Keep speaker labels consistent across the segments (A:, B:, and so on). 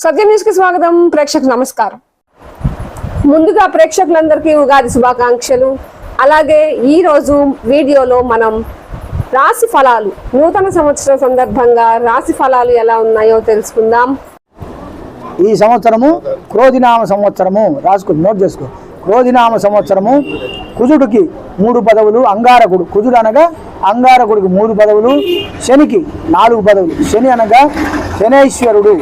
A: సత్యం news కి స్వాగతం. ప్రేక్షకులకు నమస్కారం. ముందుగా ప్రేక్షకులందరికీ ఉగాది శుభాకాంక్షలు. అలాగే ఈ రోజు వీడియోలో మనం రాశి ఫలాలు, నూతన సంవత్సరం సందర్భంగా రాశి ఫలాలు ఎలా ఉన్నాయో తెలుసుకుందాం.
B: ఈ సంవత్సరము క్రోధినామ సంవత్సరము, రాసుకో, నోట్ చేసుకో. క్రోధినామ సంవత్సరము కుజుడికి 3 పదవులు, అంగారకుడు, కుజుడు అనగా అంగారకుడికి 3 పదవులు, శనికి 4 పదవులు. శని అనగా శనేశ్వరుడు,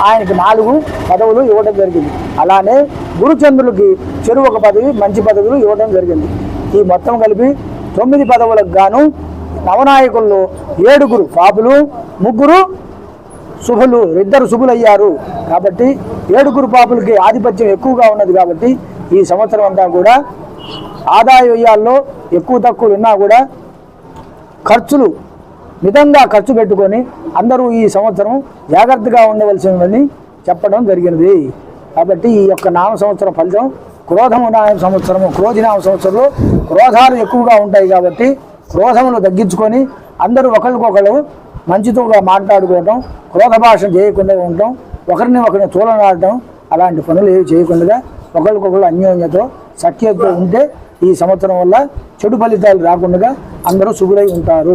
B: ఆయనకి 4 పదవులు ఇవ్వడం జరిగింది. అలానే గురుచంద్రులకి చెరువు 1 పదవి, మంచి పదవులు ఇవ్వడం జరిగింది. ఈ మొత్తం కలిపి 9 పదవులకు గాను నవనాయకుల్లో 7 పాపులు, 3 శుభులు, 2 శుభులు అయ్యారు. కాబట్టి 7 పాపులకి ఆధిపత్యం ఎక్కువగా ఉన్నది. కాబట్టి ఈ సంవత్సరం అంతా కూడా ఆదాయ వ్యయాల్లో ఎక్కువ తక్కువలు ఉన్నా కూడా ఖర్చులు మితంగా ఖర్చు పెట్టుకొని అందరూ ఈ సంవత్సరం జాగ్రత్తగా ఉండవలసిందని చెప్పడం జరిగినది. కాబట్టి ఈ యొక్క నామ సంవత్సరం ఫలితం క్రోధనామ సంవత్సరము. క్రోధినామ సంవత్సరంలో క్రోధాలు ఎక్కువగా ఉంటాయి. కాబట్టి క్రోధమును తగ్గించుకొని అందరూ ఒకరికొకరు మంచితోగా మాట్లాడుకోవటం, క్రోధ భాష చేయకుండా ఉండటం, ఒకరిని చూలనాడటం, అలాంటి పనులు ఏవి చేయకుండా ఒకరికొకరు అన్యోన్యతో సఖ్యతతో ఉంటే ఈ సంవత్సరం వల్ల చెడు ఫలితాలు రాకుండా అందరూ శుభులై ఉంటారు.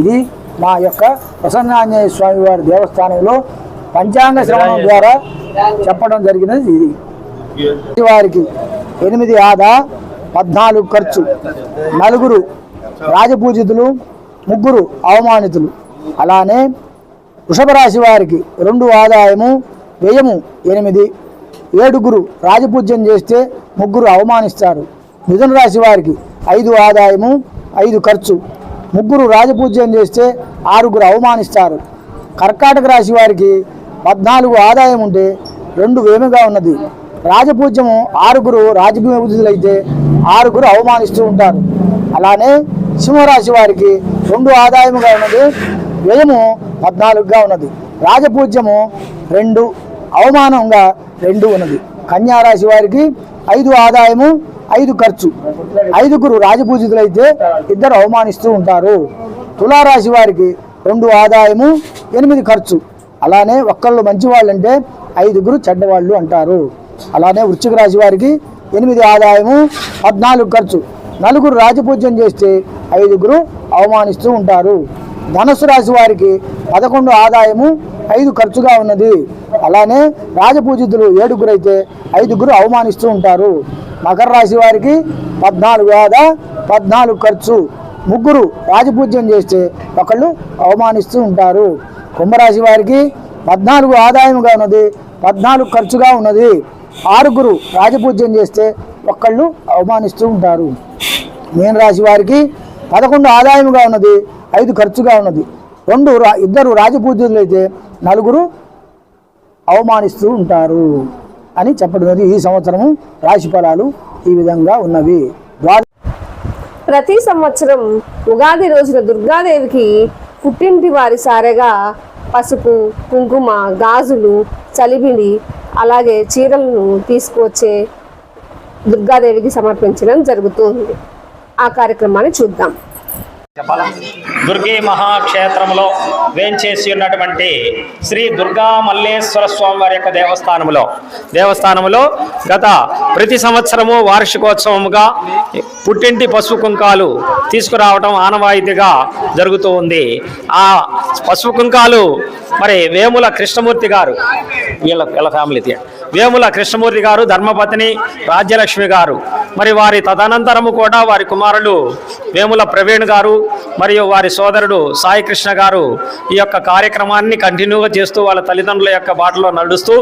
B: ఇది మా యొక్క ప్రసన్నాంజనేయ స్వామి వారి దేవస్థానంలో పంచాంగ శ్రవణం ద్వారా చెప్పడం జరిగినది. ఇది వారికి 8 ఆదా, 14 ఖర్చు, 4 రాజపూజితులు, 3 అవమానితులు. అలానే వృషభ రాశి వారికి 2 ఆదాయము, వ్యయము 8, 7 రాజపూజ్యం చేస్తే 3 అవమానిస్తారు. మిథున రాశి వారికి 5 ఆదాయము, 5 ఖర్చు, 3 రాజపూజ్యం చేస్తే 6 అవమానిస్తారు. కర్కాటక రాశి వారికి 14 ఆదాయం ఉంటే 2 వ్యయముగా ఉన్నది. రాజపూజ్యము 6 రాజపూజితులైతే 6 అవమానిస్తూ ఉంటారు. అలానే సింహరాశి వారికి 2 ఆదాయముగా ఉన్నది, వ్యయము 14గా ఉన్నది. రాజపూజ్యము 2, అవమానంగా 2 ఉన్నది. కన్యారాశి వారికి 5 ఆదాయము, 5 ఖర్చు, 5 రాజపూజితులైతే 2 అవమానిస్తూ ఉంటారు. తులారాశి వారికి 2 ఆదాయము, 8 ఖర్చు. అలానే ఒక్కళ్ళు మంచివాళ్ళంటే 5 చెడ్డవాళ్ళు అంటారు. అలానే వృశ్చిక రాశి వారికి 8 ఆదాయము, 14 ఖర్చు, 4 రాజపూజ్యం చేస్తే 5 అవమానిస్తూ ఉంటారు. ధనుసు రాశి వారికి 11 ఆదాయము, 5 ఖర్చుగా ఉన్నది. అలానే రాజపూజితులు 7 అయితే 5 అవమానిస్తూ ఉంటారు. మకర రాశి వారికి 14 ఆదా, 14 ఖర్చు, 3 రాజపూజ్యం చేస్తే 1 అవమానిస్తూ ఉంటారు. కుంభరాశి వారికి 14 ఆదాయంగా ఉన్నది, 14 ఖర్చుగా ఉన్నది. 6 రాజపూజ్యం చేస్తే 1 అవమానిస్తూ ఉంటారు. మీన రాశి వారికి 11 ఆదాయంగా ఉన్నది, 5 ఖర్చుగా ఉన్నది. 2 రాజపూజ్యులు అయితే 4 అవమానిస్తూ ఉంటారు అని చెప్పడం. ఈ సంవత్సరము రాశి ఫలాలు ఈ విధంగా ఉన్నవి.
A: ప్రతి సంవత్సరం ఉగాది రోజున దుర్గాదేవికి పుట్టింటి వారి సారెగా పసుపు, కుంకుమ, గాజులు, చలిబిడి, అలాగే చీరలను తీసుకువచ్చే దుర్గాదేవికి సమర్పించడం జరుగుతుంది. ఆ కార్యక్రమాన్ని చూద్దాం.
C: దుర్గి మహాక్షేత్రంలో వేంచేసి ఉన్నటువంటి శ్రీ దుర్గా మల్లేశ్వర స్వామి వారి యొక్క దేవస్థానములో గత ప్రతి సంవత్సరము వార్షికోత్సవముగా పుట్టింటి పసుపు కుంకాలు తీసుకురావటం ఆనవాయితీగా జరుగుతూ ఉంది. ఆ పసుపు కుంకాలు మరి వేముల కృష్ణమూర్తి గారు, వీళ్ళ ఫ్యామిలీ వేముల కృష్ణమూర్తి గారు, ధర్మపత్ని రాజ్యలక్ష్మి గారు, మరి వారి తదనంతరము కూడా వారి కుమారులు వేముల ప్రవీణ్ గారు మరియు వారి సోదరుడు సాయి కృష్ణ గారు ఈ యొక్క కార్యక్రమాన్ని కంటిన్యూగా చేస్తూ వాళ్ళ తల్లిదండ్రుల యొక్క బాటలో నడుస్తూ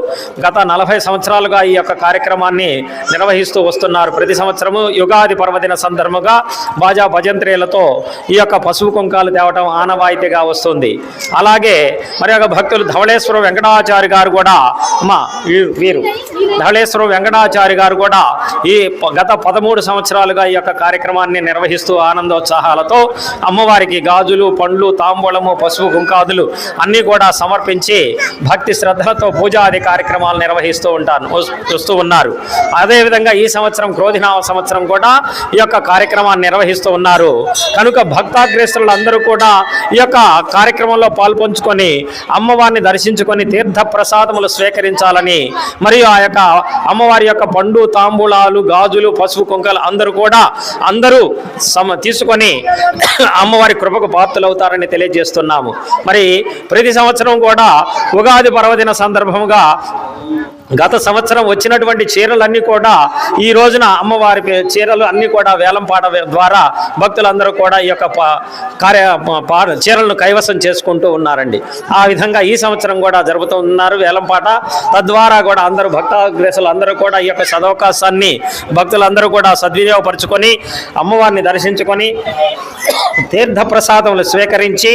C: గత 40 సంవత్సరాలుగా ఈ యొక్క కార్యక్రమాన్ని నిర్వహిస్తూ వస్తున్నారు. ప్రతి సంవత్సరము యుగాది పర్వదిన సందర్భంగా బాజా భజంత్రీలతో ఈ యొక్క పసుపు కుంకాలు తేవటం ఆనవాయితీగా వస్తుంది. అలాగే మరి యొక్క భక్తులు ధవళేశ్వర వెంకటాచారి గారు కూడా వీరు శ్రీయుతులు ధవళేశ్వరం వెంకటాచారి గారు కూడా ఈ గత 13 సంవత్సరాలుగా ఈ యొక్క కార్యక్రమాన్ని నిర్వహిస్తూ ఆనందోత్సాహాలతో అమ్మవారికి గాజులు, పండ్లు, తాంబూలము, పసుపు, కుంకాదులు అన్నీ కూడా సమర్పించి భక్తి శ్రద్ధలతో పూజాది కార్యక్రమాలు వస్తూ ఉన్నారు. అదేవిధంగా ఈ సంవత్సరం క్రోధినామ సంవత్సరం కూడా ఈ యొక్క కార్యక్రమాన్ని నిర్వహిస్తూ ఉన్నారు. కనుక భక్తాగ్రేస్తులు అందరూ కూడా ఈ యొక్క కార్యక్రమంలో పాల్పంచుకొని అమ్మవారిని దర్శించుకొని తీర్థ ప్రసాదములు స్వీకరించాలని, మరియు ఆ యొక్క అమ్మవారి యొక్క పండు, తాంబూలాలు, గాజులు, పసుపు, కుంకాలు అందరూ తీసుకొని అమ్మవారి కృపకు పాత్రలవుతారని తెలియజేస్తున్నాము. మరి ప్రతి సంవత్సరం కూడా ఉగాది పర్వదిన సందర్భంగా గత సంవత్సరం వచ్చినటువంటి చీరలన్నీ కూడా ఈ రోజున అమ్మవారి చీరలు అన్నీ కూడా వేలంపాట ద్వారా భక్తులందరూ కూడా ఈ యొక్క చీరలను కైవసం చేసుకుంటూ ఉన్నారండి. ఆ విధంగా ఈ సంవత్సరం కూడా జరుపుతూ ఉన్నారు వేలంపాట. తద్వారా కూడా అందరూ భక్తాగ్రేసులు అందరూ కూడా ఈ యొక్క సదవకాశాన్ని భక్తులందరూ కూడా సద్వినియోగపరుచుకొని అమ్మవారిని దర్శించుకొని తీర్థ ప్రసాదములు స్వీకరించి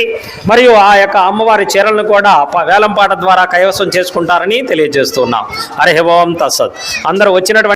C: మరియు ఆ యొక్క అమ్మవారి చీరలను కూడా వేలంపాట ద్వారా కైవసం చేసుకుంటారని తెలియజేస్తున్నాం. హరి ఓం తత్సత్. అందరూ వచ్చినటువంటి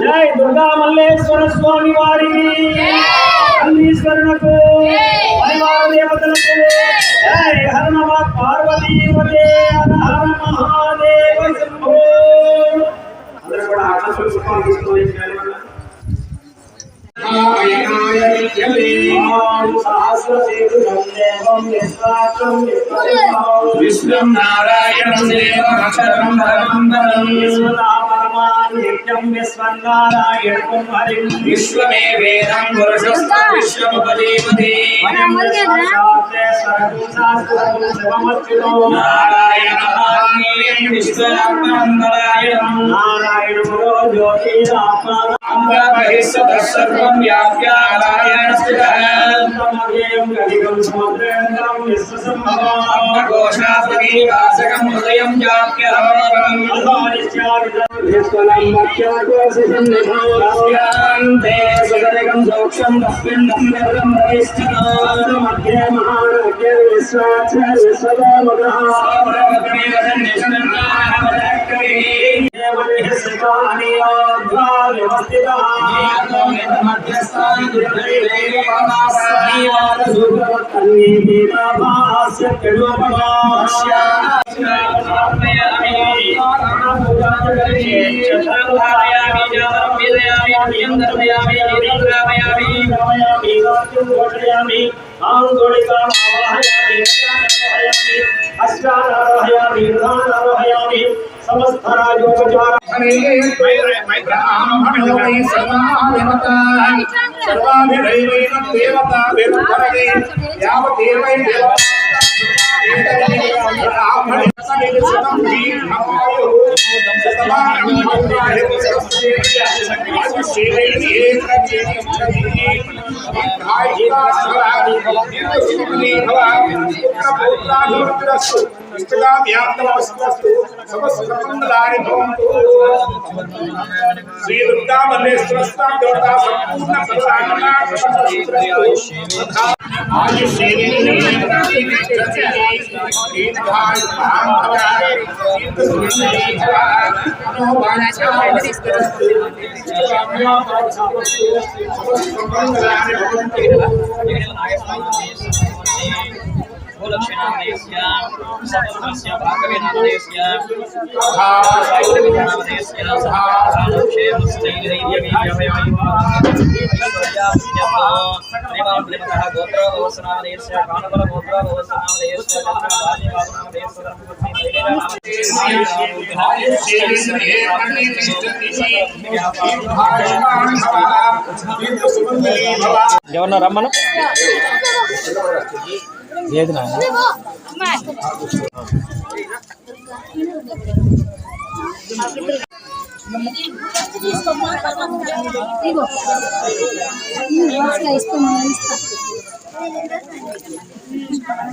C: జై దుర్గా మల్లేశ్వర స్వామి వారికి, అన్నీశ్వరునకు, పరివార దేవతలకు జై. హర నమ పార్వతీపతే, హర హర మహాదేవ శంభో. అందరూ కూడా ఆకాశం తీసుకొని విష్ణుం నారాయణం దేవం అక్షరం ధర్మంతరం నిత్యం విశ్వన్నారాయణం హరిం విశ్వమే వేదం పురుషస్తు విశ్వముపదేవతే నారాయణ నారాయణో జ్యోతిరాత్మా సర్వం వ్యాప్యారాయణ స్థితః ఘోషాపతి వాసకం హృదయం వ్యాప్య శ్రీ దుర్గా మల్లేశ్వర స్వామి దేవతా ఎవరన్నా రమ్మను ఏది నా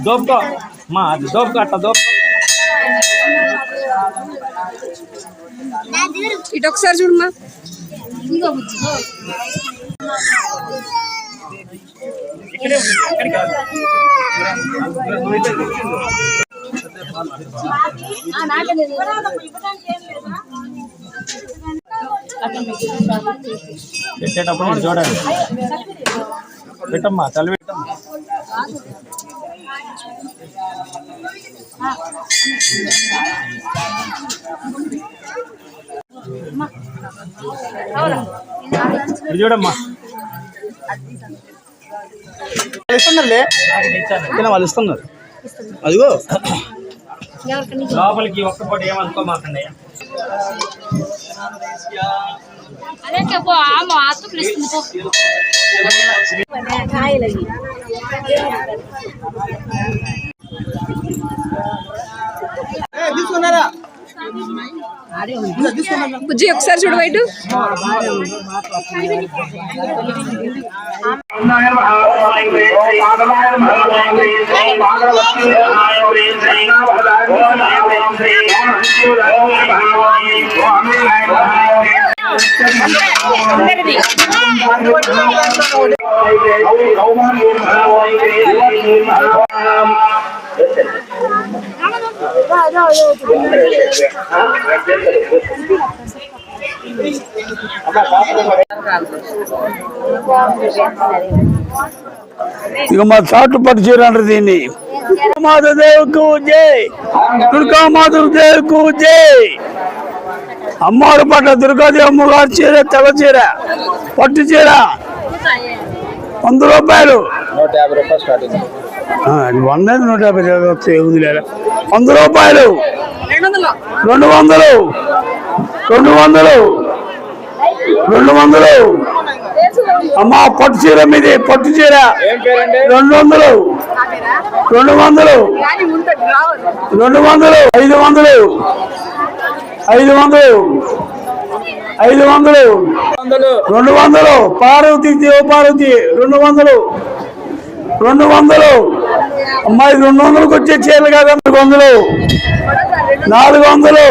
C: దోపుకో మా అది దోపుకో అట్లా దోపుకో
A: ఇటు ఒకసారి చూడమ్మా.
C: ఇక్కడే ఉంది ఎక్కడికి కాదు పెట్టేటప్పుడు చూడండి పెట్టమ్మా తల్లి పెట్టమ్మా ఇది చూడమ్మా
B: ఇస్తున్నారులే వాళ్ళు ఇస్తున్నారు అదిగో
C: లోపలికి ఒక్క పూట ఏమనుకోమాకండి
B: తీసుకున్నారా
A: బుజ్జి ఒకసారి చూడు బయట.
B: ఇక మా చాటు పట్టు చీర అంటారు దీన్ని. మాధవదేవుకు జై, దుర్గా మాధవదేవుకు జై. అమ్మవారి పట్ల దుర్గాదేవి అమ్మగారు చీర తెల్ల చీర పట్టు చీర 100 రూపాయలు.
C: 150 రూపాయలు స్టార్టింగ్.
B: అది 100 150 వస్తాయి 100 రూపాయలు 200 అమ్మా పట్టు చీర మీది పట్టు చీర 200 500 200 పార్వతి దేవ పార్వతి 200 అమ్మాయి 200కి వచ్చే చీరలు కాదా 100 400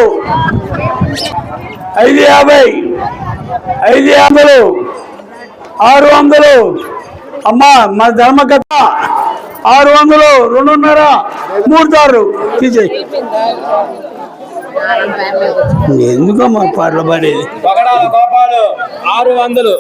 B: 550 600 అమ్మా మా ధర్మకథ 600 2.5 3 తారు తీసేయి. ఎందుకమ్మా పాటలు పాడేది.
C: 600